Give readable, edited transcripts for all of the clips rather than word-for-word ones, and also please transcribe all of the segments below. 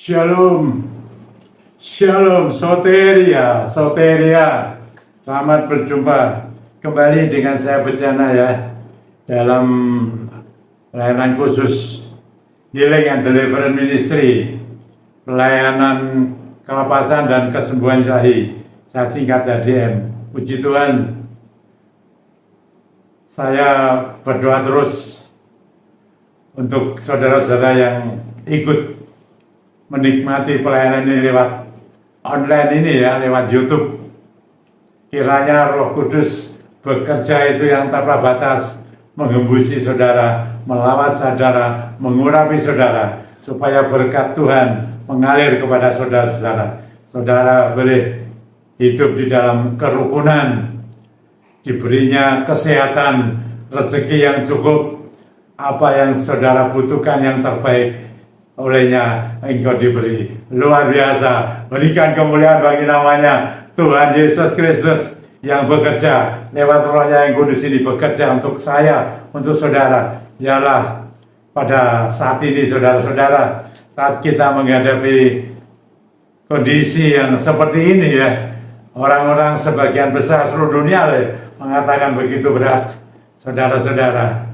Shalom, Shalom, Soteria, Soteria. Selamat berjumpa kembali dengan saya Bencana ya, dalam pelayanan khusus Healing and Deliverance Ministry, pelayanan kelepasan dan kesembuhan ilahi. Saya singkat HDM. Puji Tuhan, saya berdoa terus untuk saudara-saudara yang ikut menikmati pelayanan ini lewat online ini ya, lewat YouTube. Kiranya Roh Kudus bekerja itu yang tanpa batas, mengembusi saudara, melawat saudara, mengurapi saudara, supaya berkat Tuhan mengalir kepada saudara-saudara. Saudara boleh hidup di dalam kerukunan, diberinya kesehatan, rezeki yang cukup, apa yang saudara butuhkan yang terbaik olehnya engkau diberi. Luar biasa. Berikan kemuliaan bagi namanya Tuhan Yesus Kristus yang bekerja lewat Roh-Nya yang kudus ini, bekerja untuk saya, untuk saudara. Yalah, pada saat ini saudara-saudara, saat kita menghadapi kondisi yang seperti ini ya, orang-orang sebagian besar seluruh dunia mengatakan begitu berat, saudara-saudara.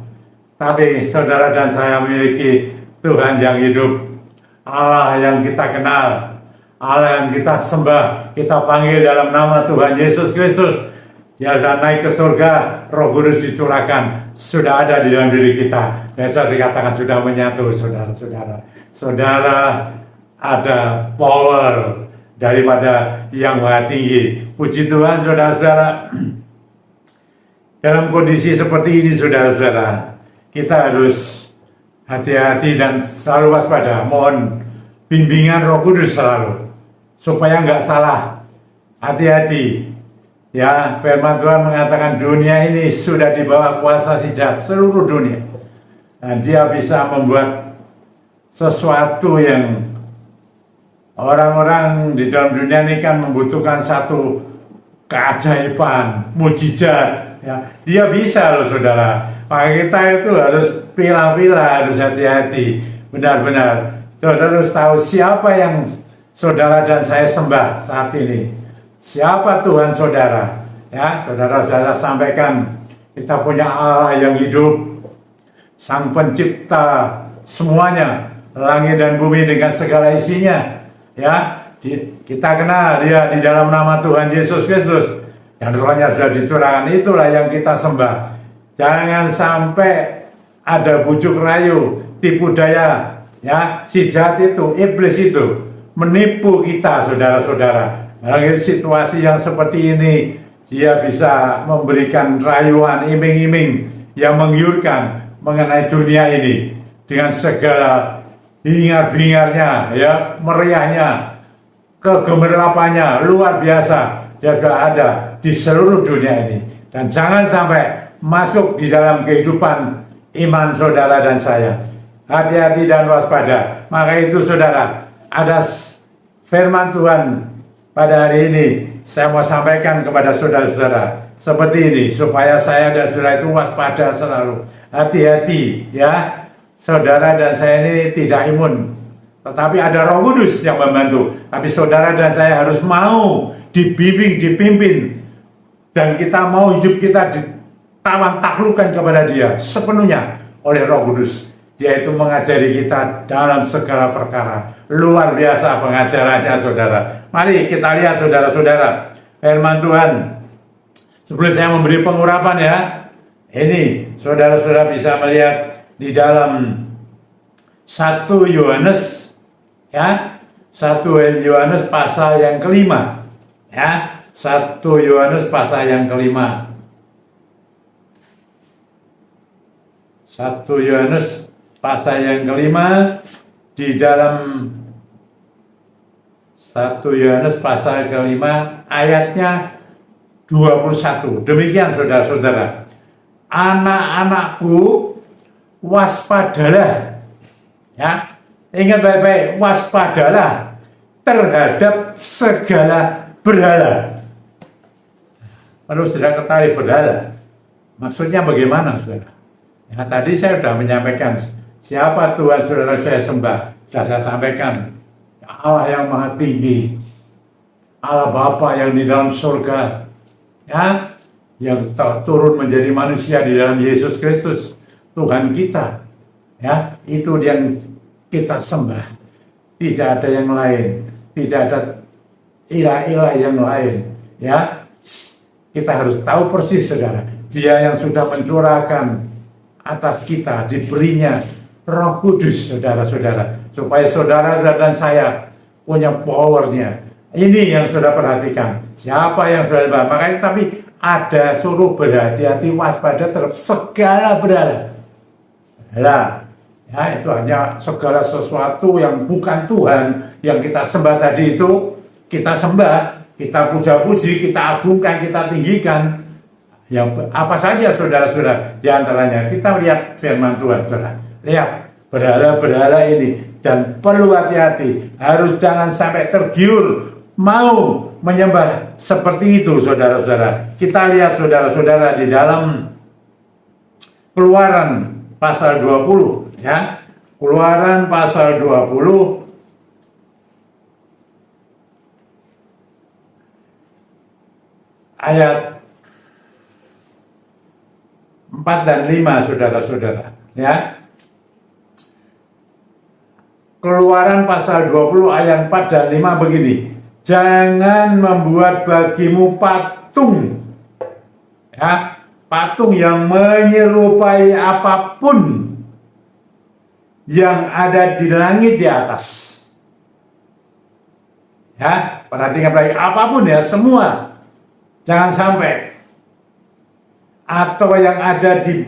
Tapi saudara dan saya memiliki Tuhan yang hidup, Allah yang kita kenal, Allah yang kita sembah, kita panggil dalam nama Tuhan Yesus Kristus. Dia sudah naik ke surga, Roh Kudus dicurahkan, sudah ada di dalam diri kita. Biasa dikatakan sudah menyatu, saudara-saudara. Saudara ada power daripada yang Maha Tinggi. Puji Tuhan, saudara-saudara. Dalam kondisi seperti ini, saudara-saudara, kita harus hati-hati dan selalu waspada. Mohon bimbingan Roh Kudus selalu, supaya nggak salah. Hati-hati. Ya, firman Tuhan mengatakan dunia ini sudah di bawah kuasa si jahat, seluruh dunia. Dan dia bisa membuat sesuatu yang orang-orang di dalam dunia ini kan membutuhkan satu keajaiban, mujizat. Ya, dia bisa loh saudara. Maka kita itu harus pilah-pilah, harus hati-hati, benar-benar. Saudara harus tahu siapa yang saudara dan saya sembah saat ini. Siapa Tuhan saudara? Ya, saudara-saudara sampaikan, kita punya Allah yang hidup, Sang Pencipta semuanya, langit dan bumi dengan segala isinya. Ya, kita kenal dia di dalam nama Tuhan Yesus Kristus, dan Roh-Nya sudah dicurahkan. Itulah yang kita sembah. Jangan sampai ada bujuk rayu, tipu daya, ya, si jahat itu, iblis itu menipu kita, saudara-saudara. Dalam situasi yang seperti ini, dia bisa memberikan rayuan, iming-iming yang menggiurkan mengenai dunia ini dengan segala hingar-bingarnya, ya, meriahnya, kegemerlapannya, luar biasa. Dia sudah ada di seluruh dunia ini, dan jangan sampai masuk di dalam kehidupan iman saudara dan saya. Hati-hati dan waspada. Maka itu saudara, ada firman Tuhan pada hari ini saya mau sampaikan kepada saudara-saudara seperti ini, supaya saya dan saudara itu waspada selalu. Hati-hati ya. Saudara dan saya ini tidak imun, tetapi ada Roh Kudus yang membantu. Tapi saudara dan saya harus mau dibimbing, dipimpin, dan kita mau hidup kita ditawan taklukkan kepada Dia sepenuhnya oleh Roh Kudus. Dia itu mengajari kita dalam segala perkara. Luar biasa pengajarannya saudara. Mari kita lihat saudara-saudara firman Tuhan. Sebelum saya memberi pengurapan ya, ini saudara-saudara bisa melihat di dalam 1 Yohanes ya, 1 Yohanes pasal yang kelima ya, 1 Yohanes pasal yang kelima. 1 Yohanes pasal yang kelima, di dalam 1 Yohanes pasal kelima ayatnya 21. Demikian saudara-saudara. Anak-anakku, waspadalah. Ya, ingat baik-baik, waspadalah terhadap segala berhala. Perlu sudah ketahui berhala. Maksudnya bagaimana saudara? Ya, tadi saya sudah menyampaikan siapa Tuhan saudara saya sembah. Sudah saya sampaikan. Allah yang maha tinggi, Allah Bapa yang di dalam surga, ya, yang turun menjadi manusia di dalam Yesus Kristus, Tuhan kita, ya, itu yang kita sembah. Tidak ada yang lain, tidak ada ilah-ilah yang lain, ya. Kita harus tahu persis, saudara, Dia yang sudah mencurahkan atas kita, diberinya Roh Kudus, saudara-saudara, supaya saudara dan saya punya powernya. Ini yang sudah perhatikan. Siapa yang sudah dibahas? Makanya tapi ada suruh berhati-hati, waspada terhadap segala berhala. Nah, ya, itu hanya segala sesuatu yang bukan Tuhan yang kita sembah tadi itu, kita sembah, kita puja-puji, kita agungkan, kita tinggikan. Yang apa saja, saudara-saudara, di antaranya kita lihat firman Tuhan, saudara. Lihat berhala-berhala ini, dan perlu hati-hati, harus jangan sampai tergiur mau menyembah seperti itu, saudara-saudara. Kita lihat, saudara-saudara, di dalam Keluaran pasal 20, ya. Keluaran pasal 20 ayat 4 dan 5, saudara-saudara, ya. Keluaran pasal 20 ayat 4 dan 5 begini. Jangan membuat bagimu patung, ya, patung yang menyerupai apapun yang ada di langit di atas. Ya, perhatikan baik, apapun ya, semua. Jangan sampai. Atau yang ada di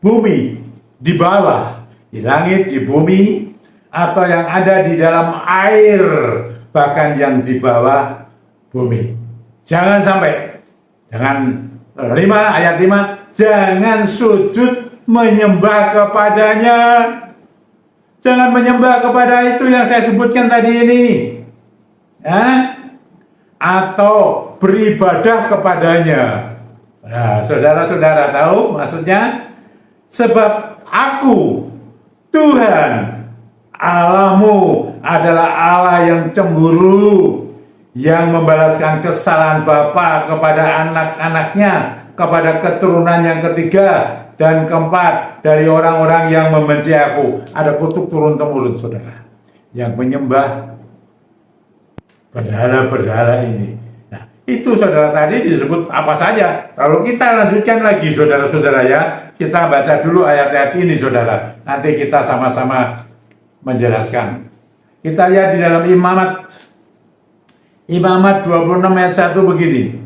bumi, di bawah, di langit, di bumi, atau yang ada di dalam air, bahkan yang di bawah bumi. Jangan sampai. Jangan, 5 ayat 5, jangan sujud menyembah kepadanya. Jangan menyembah kepada itu yang saya sebutkan tadi ini, ya? Atau beribadah kepadanya. Nah, saudara-saudara tahu maksudnya? Sebab aku, Tuhan Allahmu, adalah Allah yang cemburu, yang membalaskan kesalahan bapa kepada anak-anaknya, kepada keturunan yang ketiga dan keempat dari orang-orang yang membenci aku. Ada kutuk turun-temurun, saudara, yang menyembah berhala-berhala ini. Nah, itu, saudara, tadi disebut apa saja. Kalau kita lanjutkan lagi, saudara-saudara, ya, kita baca dulu ayat-ayat ini, saudara. Nanti kita sama-sama menjelaskan. Kita lihat di dalam Imamat 26 ayat 1 begini.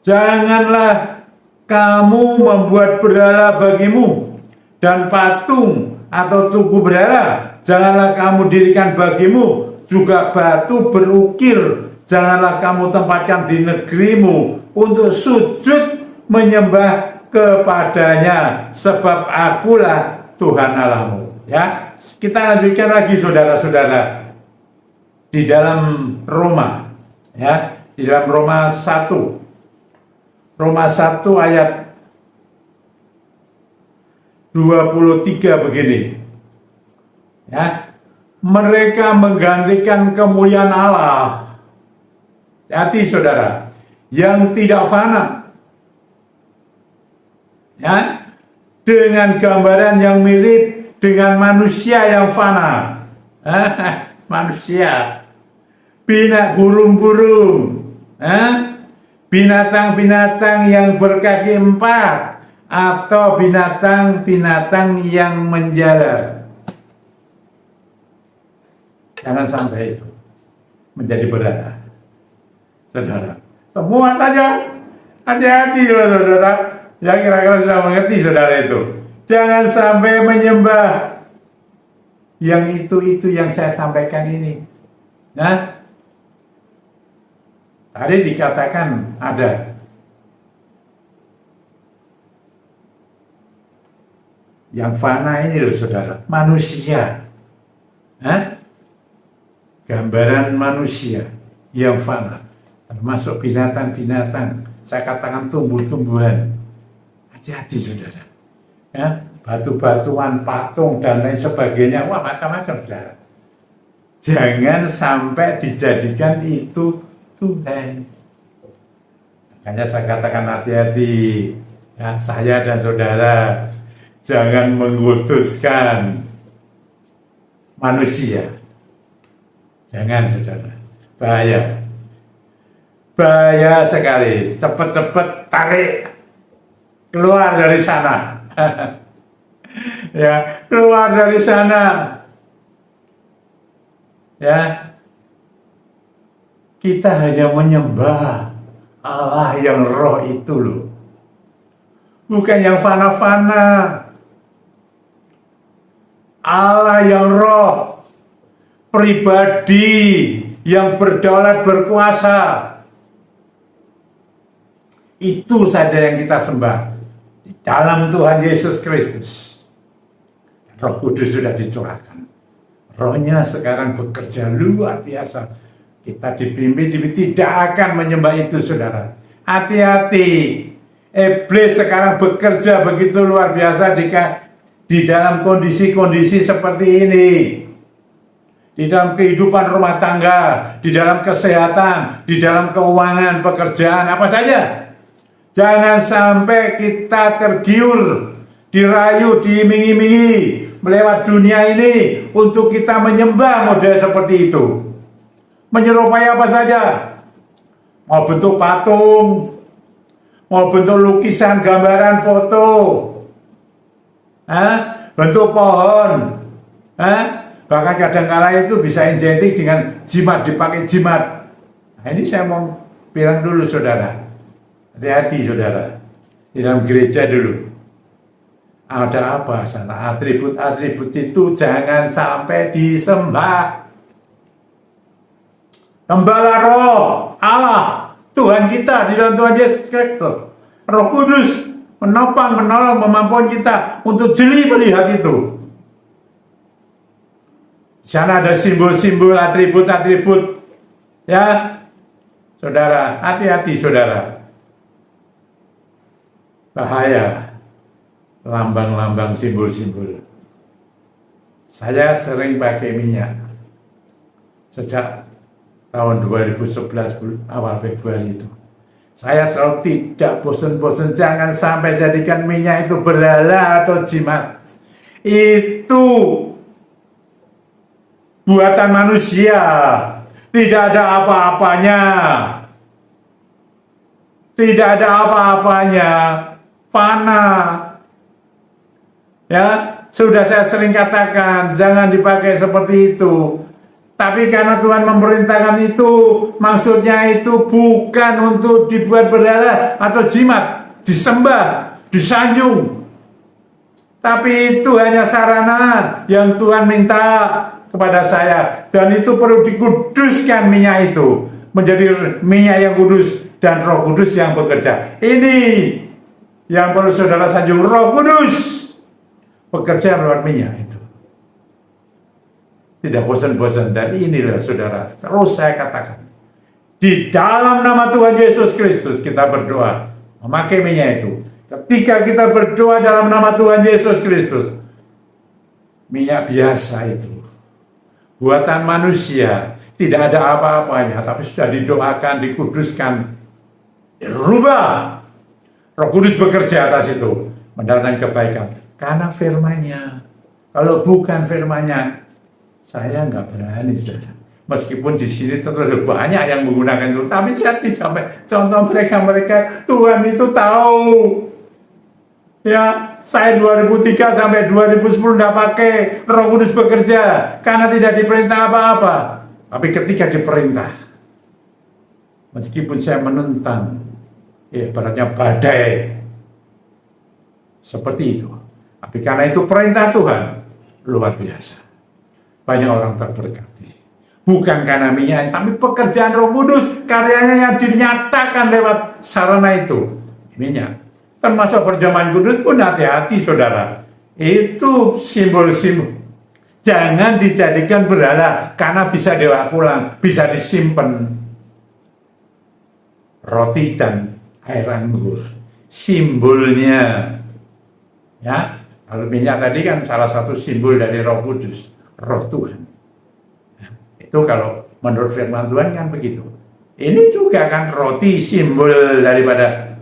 Janganlah kamu membuat berhala bagimu dan patung atau tugu berhala. Janganlah kamu dirikan bagimu juga batu berukir. Janganlah kamu tempatkan di negerimu untuk sujud menyembah kepadanya, sebab akulah Tuhan Allahmu. Ya, kita lanjutkan lagi, saudara-saudara, di dalam Roma, ya, di dalam Roma 1 ayat 23 begini, ya, mereka menggantikan kemuliaan Allah, hati saudara, yang tidak fana, ya, dengan gambaran yang mirip dengan manusia yang fana. Manusia, burung-burung, binatang-binatang yang berkaki 4, atau binatang-binatang yang menjalar. Jangan sampai itu menjadi berhala, saudara. Semua saja, hati-hati loh, saudara. Yang kira-kira sudah mengerti, saudara, itu. Jangan sampai menyembah yang itu yang saya sampaikan ini. Nah, tadi dikatakan ada yang fana ini loh, saudara, manusia. Gambaran manusia yang fana, termasuk binatang-binatang, saya katakan tumbuh-tumbuhan. Hati-hati, saudara, ya, batu-batuan, patung dan lain sebagainya, wah, macam-macam, saudara. Jangan sampai dijadikan itu Tuhan. Makanya saya katakan hati-hati, ya, saya dan saudara jangan mengutuskan manusia. Jangan, saudara, bahaya. Bahaya sekali. Cepat-cepat tarik keluar dari sana. Ya, keluar dari sana. Ya, kita hanya menyembah Allah yang roh itu loh, bukan yang fana-fana. Allah yang roh, pribadi, yang berdaulat berkuasa. Itu saja yang kita sembah di dalam Tuhan Yesus Kristus. Roh Kudus sudah dicurahkan. Rohnya sekarang bekerja luar biasa. Kita dipimpin, tidak akan menyembah itu, saudara. Hati-hati. Iblis sekarang bekerja begitu luar biasa di dalam kondisi-kondisi seperti ini. Di dalam kehidupan rumah tangga, di dalam kesehatan, di dalam keuangan, pekerjaan, apa saja. Jangan sampai kita tergiur, dirayu, diiming-imingi melewat dunia ini untuk kita menyembah model seperti itu. Menyerupai apa saja. Mau bentuk patung, mau bentuk lukisan, gambaran, foto, bentuk pohon, bahkan kadang-kala itu bisa identik dengan jimat, dipakai jimat. Nah, ini saya mau bilang dulu, saudara, hati-hati, saudara, di dalam gereja dulu. Ada apa sana? Atribut-atribut itu jangan sampai disembah. Sembahlah roh Allah, Tuhan kita di dalam Tuhan Yesus Kristus. Roh Kudus menopang, menolong, memampukan kita untuk jeli melihat itu. Di sana ada simbol-simbol, atribut-atribut. Ya, saudara, hati-hati, saudara. Bahaya. Lambang-lambang, simbol-simbol. Saya sering pakai minyak sejak tahun 2011 awal Februari itu. Saya selalu tidak bosan-bosan, jangan sampai jadikan minyak itu berhala atau jimat. Itu buatan manusia, tidak ada apa-apanya. Tidak ada apa-apanya, fana. Ya, sudah saya sering katakan, jangan dipakai seperti itu. Tapi karena Tuhan memerintahkan itu, maksudnya itu bukan untuk dibuat berhala atau jimat, disembah, disanjung. Tapi itu hanya sarana yang Tuhan minta kepada saya. Dan itu perlu dikuduskan minyak itu, menjadi minyak yang kudus dan Roh Kudus yang bekerja. Ini yang perlu saudara sanjung, Roh Kudus bekerja lewat minyak itu. Tidak bosan-bosan. Dan inilah, saudara, terus saya katakan, di dalam nama Tuhan Yesus Kristus kita berdoa memakai minyak itu. Ketika kita berdoa dalam nama Tuhan Yesus Kristus, minyak biasa itu, buatan manusia, tidak ada apa-apanya, tapi sudah didoakan, dikuduskan, dirubah. Roh Kudus bekerja atas itu, mendatangkan kebaikan. Karena firman-Nya. Kalau bukan firman-Nya, saya nggak berani, saudara. Meskipun di sini terus banyak yang menggunakan itu, tapi saya tidak. Contoh mereka Tuhan itu tahu. Ya, saya 2003 sampai 2010 tidak pakai, Roh Kudus bekerja karena tidak diperintah apa-apa. Tapi ketika diperintah, meskipun saya menentang, ibaratnya badai, seperti itu. Tapi karena itu perintah Tuhan, luar biasa. Banyak orang terberkati. Bukan karena minyak, tapi pekerjaan Roh Kudus, karyanya yang dinyatakan lewat sarana itu, minyak. Termasuk perjamuan kudus pun hati-hati, saudara. Itu simbol-simbol. Jangan dijadikan berhala, karena bisa dibawa pulang, bisa disimpan. Roti dan air anggur, simbolnya. Ya, kalau minyak tadi kan salah satu simbol dari Roh Kudus, Roh Tuhan. Itu kalau menurut firman Tuhan kan begitu. Ini juga kan roti simbol daripada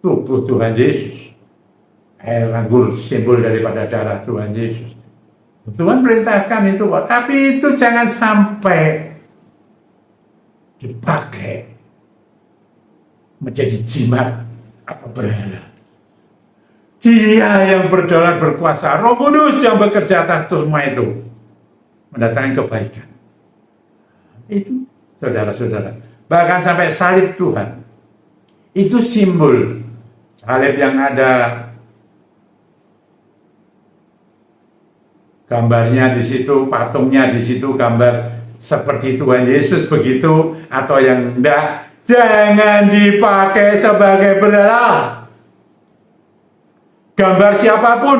tubuh Tuhan Yesus. Air anggur simbol daripada darah Tuhan Yesus. Tuhan perintahkan itu, tapi itu jangan sampai dipakai menjadi jimat atau berhala. Dia yang berdaulat berkuasa, Roh Kudus yang bekerja atas semua itu, mendatangkan kebaikan. Itu, saudara-saudara. Bahkan sampai salib Tuhan, itu simbol. Salib yang ada gambarnya di situ, patungnya di situ, gambar seperti Tuhan Yesus begitu, atau yang enggak, jangan dipakai sebagai berhala. Gambar siapapun,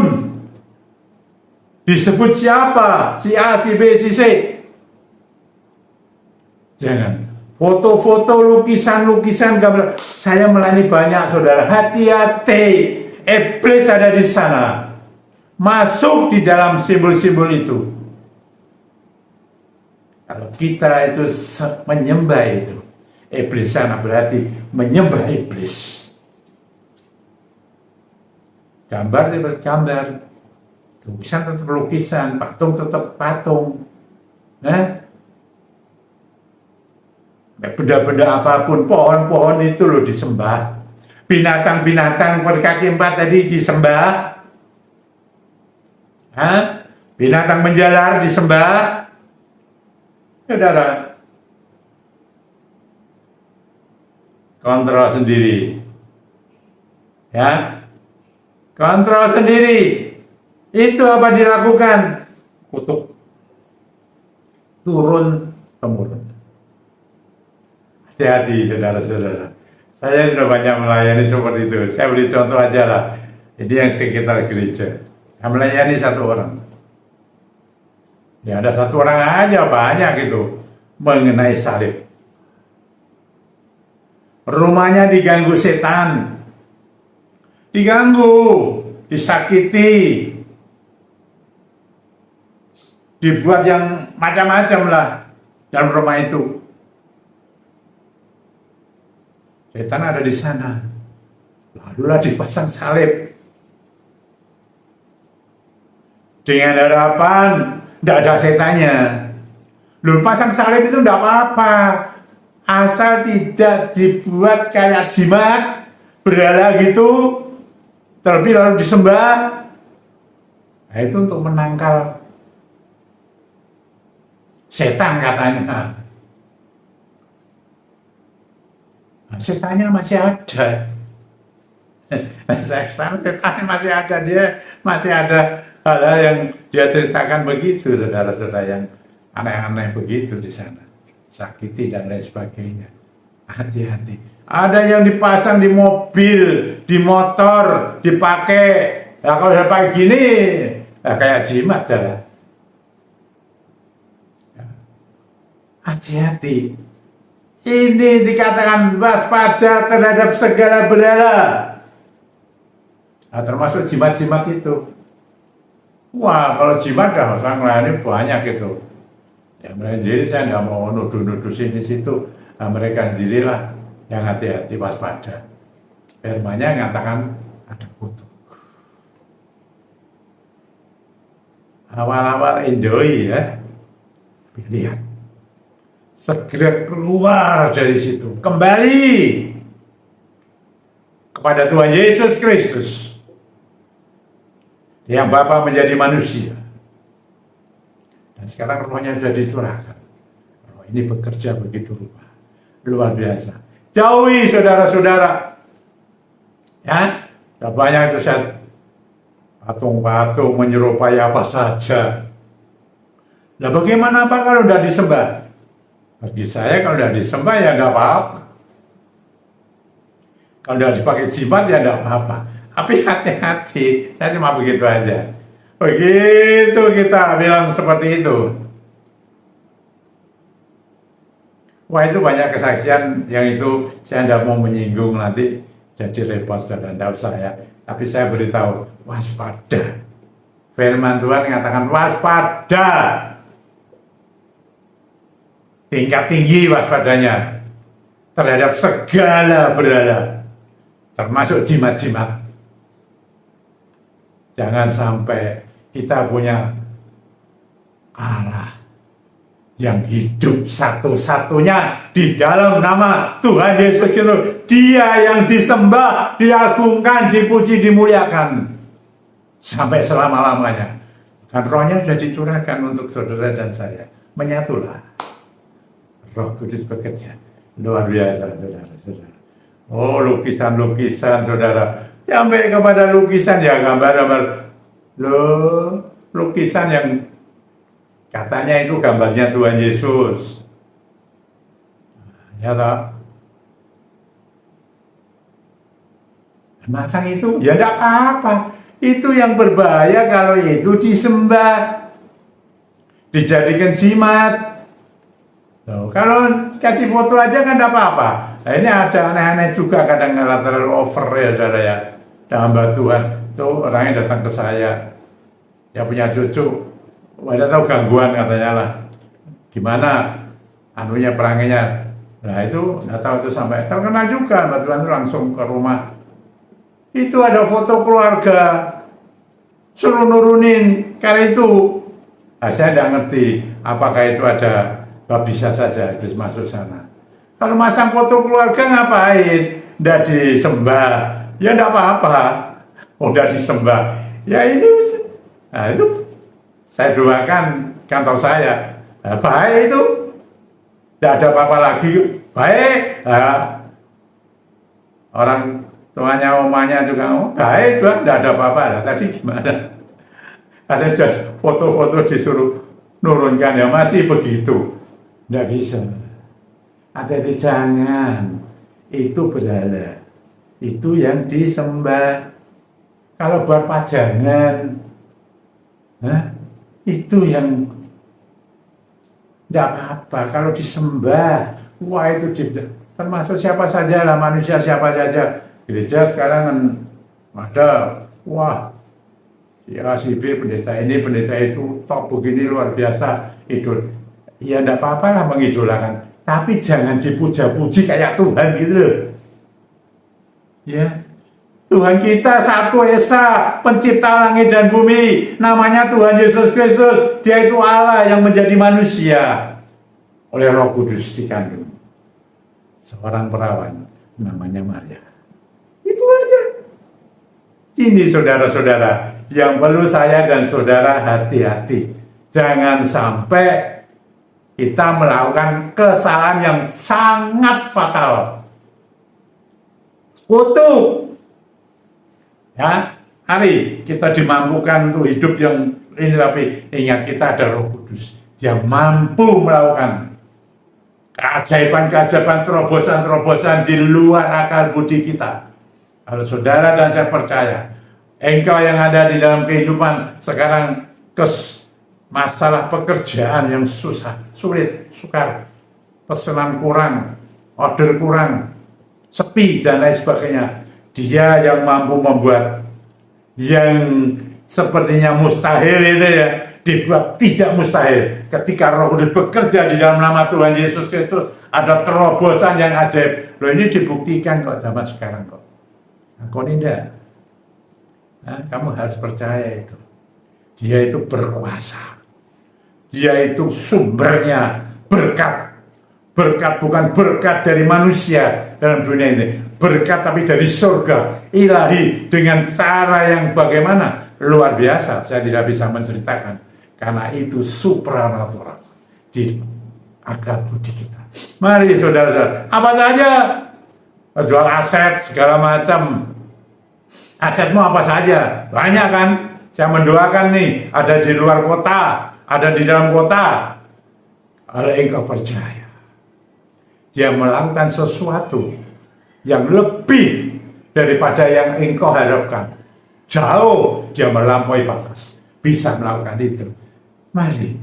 disebut siapa, si A, si B, si C. Jangan. Foto-foto, lukisan-lukisan, gambar. Saya melayani banyak, saudara. Hati-hati, iblis ada di sana. Masuk di dalam simbol-simbol itu. Kalau kita itu menyembah itu, iblis sana berarti menyembah iblis. Gambar tetap gambar, lukisan tetap lukisan, patung tetap patung. Benda-benda apapun, pohon-pohon itu loh disembah. Binatang-binatang berkaki 4 tadi disembah. Binatang menjalar disembah. Saudara, kontrol sendiri. Ya. Kontrol sendiri. Itu apa dilakukan? Kutuk. Turun temurun. Hati-hati, saudara-saudara. Saya sudah banyak melayani seperti itu. Saya beri contoh aja lah. Jadi yang sekitar gereja. Yang melayani 1 orang. Ya ada 1 orang aja, banyak gitu. Mengenai salib. Rumahnya diganggu setan. Diganggu, disakiti, dibuat yang macam-macam lah dalam rumah itu. Setan ada di sana, lalulah dipasang salib. Dengan harapan, tidak ada setannya. Lu pasang salib itu tidak apa-apa, asal tidak dibuat kayak jimat, berhala gitu. Terlebih lalu disembah. Nah, itu untuk menangkal setan katanya. Nah, setannya masih ada. Setannya masih ada, dia masih ada hal-hal yang dia ceritakan begitu, saudara-saudara, yang aneh-aneh begitu di sana, sakiti dan lain sebagainya. Hati-hati. Ada yang dipasang di mobil, di motor, dipakai. Nah, kalau udah pakai gini, kayak jimat, saudara. Hati-hati. Ini dikatakan waspada terhadap segala berhala. Nah, termasuk jimat-jimat itu. Wah, kalau jimat dah orang lain banyak gitu. Ya, mereka sendiri saya nggak mau nuduh-nuduh sini-situ. Nah, mereka sendirilah yang hati-hati, waspada. Firman-Nya mengatakan ada kutuk. Awal-awal enjoy ya. Lihat. Segera keluar dari situ. Kembali kepada Tuhan Yesus Kristus. Yang Bapa menjadi manusia. Dan sekarang rohnya sudah dicurahkan. Roh ini bekerja begitu rupa. Luar biasa. Jauhi saudara-saudara. Ya, tidak banyak itu saya patung-patung menyerupai apa saja. Nah, bagaimana apa kalau sudah disembah? Bagi saya kalau sudah disembah ya tidak apa-apa. Kalau sudah dipakai jimat ya tidak apa-apa. Tapi hati-hati, saya cuma begitu aja. Begitu kita bilang seperti itu. Wah, itu banyak kesaksian yang itu saya tidak mau menyinggung, nanti jadi repot dan tidak usah ya. Tapi saya beritahu, waspada. Firman Tuhan mengatakan waspada. tingkat tinggi waspadanya terhadap segala berhala, termasuk jimat-jimat. Jangan sampai kita punya Allah yang hidup satu-satunya di dalam nama Tuhan Yesus Kristus. Dia yang disembah, diagungkan, dipuji, dimuliakan sampai selama-lamanya. Dan rohnya sudah dicurahkan untuk saudara dan saya. Menyatulah. Roh Kudus bekerja. Luar biasa, saudara-saudara. Oh, lukisan-lukisan, saudara. Sampai kepada lukisan ya, gambar-gambar. Loh, lukisan yang katanya itu gambarnya Tuhan Yesus. Ya toh? Masang itu, ya tidak apa-apa. Itu yang berbahaya kalau itu disembah, dijadikan jimat. Loh, kalau kasih foto aja kan tidak apa-apa. Nah, ini ada aneh-aneh juga kadang-kadang terlalu over ya saudara ya. Hamba Tuhan, tuh orangnya datang ke saya. Dia punya cucu. Ada tahu gangguan katanya lah, gimana anunya perangnya. Nah itu nggak tahu itu sampai terkena juga. Mbak Tuhan itu langsung ke rumah. Itu ada foto keluarga, suruh nurunin karena itu. Nah, saya tidak ngerti apakah itu ada, bisa saja itu masuk sana. Kalau masang foto keluarga ngapain? Tidak disembah, ya tidak apa-apa. Udah disembah, ya ini. Nah itu. Saya doakan kantor saya, nah, baik itu, tidak ada apa-apa lagi, baik. Nah, orang tuanya, omanya juga, baik, tidak ada apa-apa. Nah, tadi gimana? Ada foto-foto disuruh nurunkan, ya masih begitu, tidak bisa. Hati-hati, jangan, itu berhala, itu yang disembah. Kalau buat pajangan, itu yang tidak apa-apa. Kalau disembah, wah itu termasuk siapa saja lah, manusia siapa saja. Gereja sekarang kan ada, wah ya si B pendeta ini, pendeta itu, top begini luar biasa, idol. Ya tidak apa-apa lah mengidolakan, tapi jangan dipuja-puji kayak Tuhan gitu loh. Ya. Tuhan kita satu esa, pencipta langit dan bumi, namanya Tuhan Yesus Kristus. Dia itu Allah yang menjadi manusia oleh Roh Kudus dikandung seorang perawan namanya Maria. Itu aja. Ini saudara-saudara yang perlu saya dan saudara hati-hati. Jangan sampai kita melakukan kesalahan yang sangat fatal. Kutuk. Ya, hari kita dimampukan untuk hidup yang ini, tapi ingat kita ada Roh Kudus yang mampu melakukan keajaiban-keajaiban, terobosan-terobosan di luar akal budi kita. Kalau saudara dan saya percaya, engkau yang ada di dalam kehidupan sekarang, masalah pekerjaan yang susah, sulit, sukar, pesanan kurang, order kurang, sepi dan lain sebagainya. Dia yang mampu membuat yang sepertinya mustahil itu ya, dibuat tidak mustahil. Ketika Roh Kudus bekerja di dalam nama Tuhan Yesus Kristus, ada terobosan yang ajaib. Loh, ini dibuktikan kok zaman sekarang kok. Nah, kok tidak? Nah, kamu harus percaya itu. Dia itu berkuasa. Dia itu sumbernya berkat. Berkat bukan berkat dari manusia dalam dunia ini. Berkat tapi dari surga ilahi dengan cara yang bagaimana luar biasa. Saya tidak bisa menceritakan karena itu supranatural di akal budi kita. Mari saudara-saudara, apa saja, jual aset segala macam. Asetmu apa saja, banyak kan. Saya mendoakan nih, ada di luar kota, ada di dalam kota. Kalau engkau percaya, dia melakukan sesuatu yang lebih daripada yang engkau harapkan. Jauh dia melampaui batas. Bisa melakukan itu. Mari,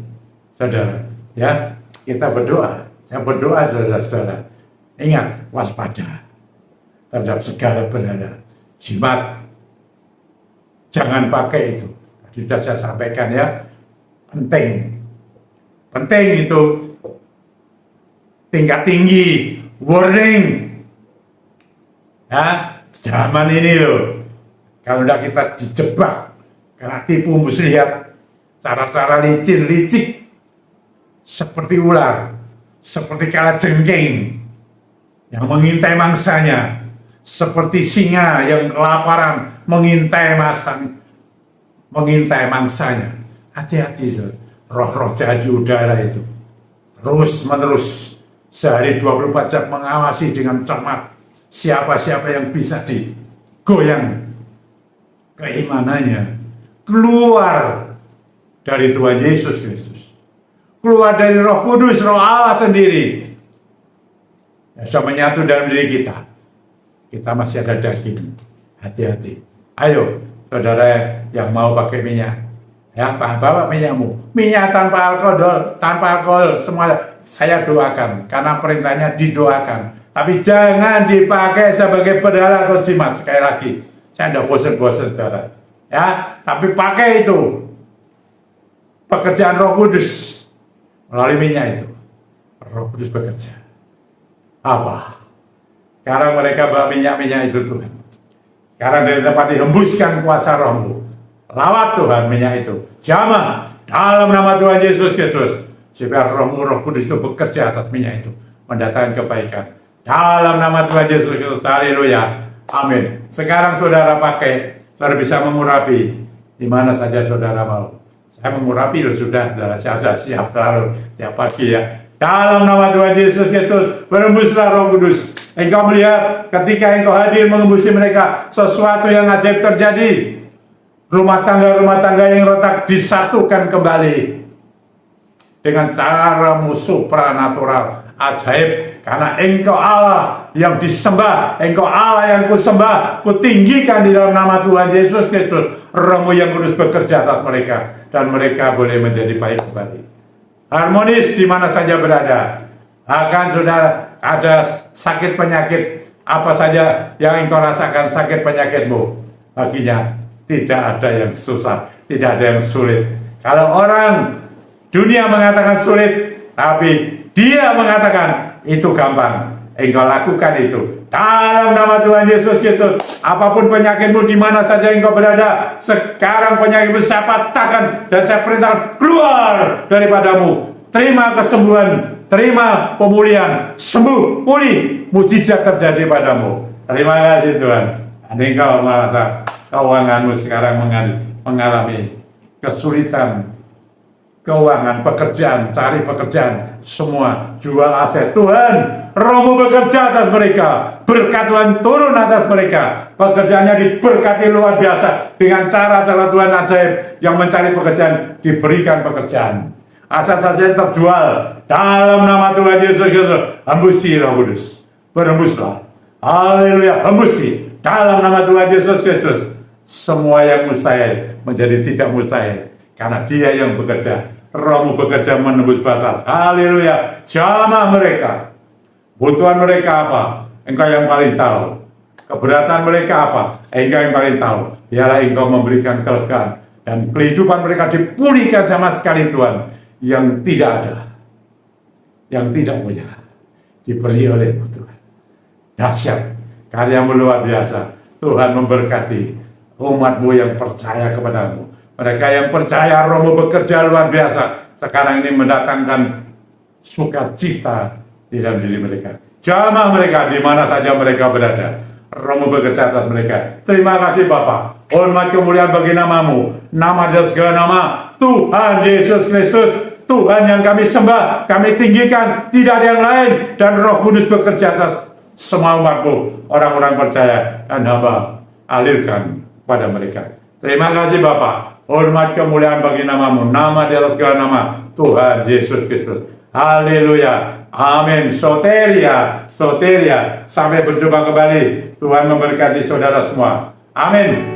saudara, ya kita berdoa. Saya berdoa, saudara-saudara. Ingat, waspada terhadap segala berhala, jimat. Jangan pakai itu. Tadi sudah saya sampaikan ya, penting. Penting itu. tingkat tinggi, warning. Ya, zaman ini loh, kalau udah kita dijebak, kena tipu muslihat, cara-cara licik, seperti ular, seperti kalajengking yang mengintai mangsanya, seperti singa yang kelaparan mengintai mangsanya. Hati-hati, roh-roh jahat di udara itu terus-menerus sehari 24 jam mengawasi dengan cermat siapa-siapa yang bisa digoyang keimanannya, keluar dari Tuhan Yesus Kristus, keluar dari Roh Kudus, Roh Allah sendiri yang sudah menyatu dalam diri kita. Kita masih ada daging. Hati-hati. Ayo, saudara yang mau pakai minyak, ya, bawa minyakmu. Minyak tanpa alkohol, semua saya doakan, karena perintahnya didoakan. Tapi jangan dipakai sebagai pedala atau jimat. Sekali lagi, saya tidak bosan-bosan, saudara. Ya, tapi pakai itu. Pekerjaan Roh Kudus melalui minyak itu. Roh Kudus bekerja. Apa? Sekarang mereka bawa minyak-minyak itu, Tuhan. Sekarang dari tempat dihembuskan kuasa Roh-Mu. Lawat Tuhan minyak itu. Jamah dalam nama Tuhan Yesus Kristus. Supaya Roh-Mu, Roh Kudus itu bekerja atas minyak itu. Mendatangkan kebaikan. Dalam nama Tuhan Yesus Kristus. Haleluya. Amin. Sekarang saudara pakai. Saudara bisa mengurapi. Di mana saja saudara mau. Saya mengurapi loh sudah. Saya sudah siap selalu. Tiap pagi ya. Dalam nama Tuhan Yesus Kristus. Berembuslah Roh Kudus. Engkau melihat ketika engkau hadir mengembusi mereka. Sesuatu yang ajaib terjadi. Rumah tangga yang retak disatukan kembali. Dengan caramu supranatural, ajaib, karena engkau Allah yang disembah, engkau Allah yang kusembah, kutinggikan di dalam nama Tuhan Yesus Kristus. Roh-Mu yang kudus bekerja atas mereka, dan mereka boleh menjadi baik kembali. Harmonis di mana saja berada. Akan sudah ada sakit penyakit, apa saja yang engkau rasakan sakit penyakitmu, baginya tidak ada yang susah, tidak ada yang sulit. Kalau orang dunia mengatakan sulit, tapi Dia mengatakan itu gampang. Engkau lakukan itu dalam nama Tuhan Yesus Kristus. Apapun penyakitmu di mana saja engkau berada, sekarang penyakitmu saya patahkan dan saya perintahkan keluar daripadamu. Terima kesembuhan, terima pemulihan, sembuh, pulih, mujizat terjadi padamu. Terima kasih Tuhan. Engkau merasa keuanganmu sekarang mengalami kesulitan, keuangan, pekerjaan, cari pekerjaan, semua jual aset. Tuhan, Roh-Mu bekerja atas mereka, berkat Tuhan turun atas mereka, pekerjaannya diberkati luar biasa dengan cara-cara Tuhan ajaib. Yang mencari pekerjaan diberikan pekerjaan, aset-aset terjual dalam nama Tuhan Yesus Kristus. Hembusi Roh Kudus, berhembuslah, haleluya, hembusi dalam nama Tuhan Yesus Kristus. Semua yang mustahil menjadi tidak mustahil karena Dia yang bekerja. Roh-Mu bekerja menembus batas. Haleluya. Jamah mereka. Kebutuhan mereka apa? Engkau yang paling tahu. Keberatan mereka apa? Engkau yang paling tahu. Biarlah Engkau memberikan kelegaan dan kehidupan mereka dipulihkan sama sekali Tuhan. Yang tidak ada, yang tidak punya, diberi oleh Tuhan. Dahsyat, karya-Mu luar biasa. Tuhan memberkati umat-Mu yang percaya kepadamu. Mereka yang percaya Roh-Mu bekerja luar biasa. Sekarang ini mendatangkan sukacita di dalam diri mereka. Jamah mereka di mana saja mereka berada. Roh-Mu bekerja atas mereka. Terima kasih Bapa. Hormat kemuliaan bagi nama-Mu. Nama dan segala nama Tuhan Yesus Kristus. Tuhan yang kami sembah, kami tinggikan. Tidak ada yang lain. Dan Roh Kudus bekerja atas semua umat-Mu. Orang-orang percaya dan hamba alirkan pada mereka. Terima kasih Bapa. Hormat kemuliaan bagi nama-Mu. Nama di atas segala nama Tuhan Yesus Kristus. Haleluya. Amin. Soteria. Sampai berjumpa kembali. Tuhan memberkati saudara semua. Amin.